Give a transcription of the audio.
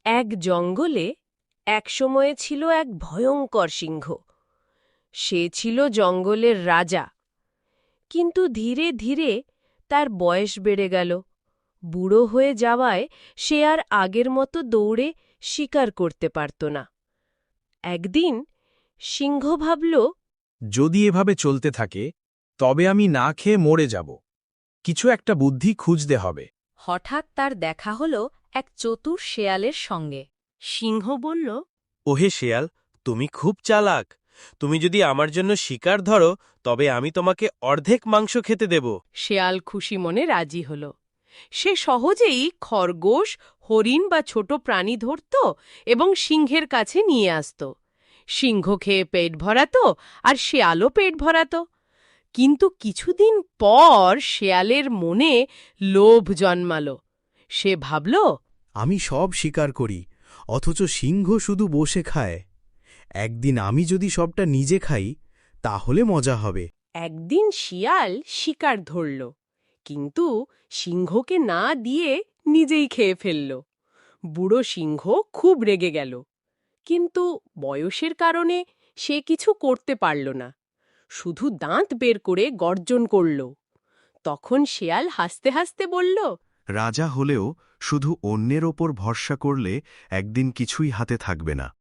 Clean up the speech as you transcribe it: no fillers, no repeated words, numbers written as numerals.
এক জঙ্গলে একসময়ে ছিল এক ভয়ঙ্কর সিংহ। সে ছিল জঙ্গলের রাজা, কিন্তু ধীরে ধীরে তার বয়স বেড়ে গেল। বুড়ো হয়ে যাওয়ায় সে আর আগের মতো দৌড়ে শিকার করতে পারত না। একদিন সিংহ ভাবল, যদি এভাবে চলতে থাকে তবে আমি না খেয়ে মরে যাব। কিছু একটা বুদ্ধি খুঁজতে হবে। হঠাৎ তার দেখা হল এক চতুর শেয়ালের সঙ্গে। সিংহ বলল, ওহে শেয়াল, তুমি খুব চালাক। তুমি যদি আমার জন্য শিকার ধরো তবে আমি তোমাকে অর্ধেক মাংস খেতে দেব। শেয়াল খুশি মনে রাজি হল। সে সহজেই খরগোশ, হরিণ বা ছোট প্রাণী ধরত এবং সিংহের কাছে নিয়ে আসত। সিংহ খেয়ে পেট ভরাত আর শেয়ালও পেট ভরাত। কিন্তু কিছুদিন পর শেয়ালের মনে লোভ জন্মাল। সে ভাবল, আমি সব স্বীকার করি, অথচ সিংহ শুধু বসে খায়। একদিন আমি যদি সবটা নিজে খাই তাহলে মজা হবে। একদিন শিয়াল শিকার ধরল, কিন্তু সিংহকে না দিয়ে নিজেই খেয়ে ফেলল। বুড়ো সিংহ খুব রেগে গেল, কিন্তু বয়সের কারণে সে কিছু করতে পারল না। শুধু দাঁত বের করে গর্জন করল। তখন শেয়াল হাসতে হাসতে বলল, রাজা হলেও শুধু অন্যের ওপর ভরসা করলে একদিন কিছুই হাতে থাকবে না।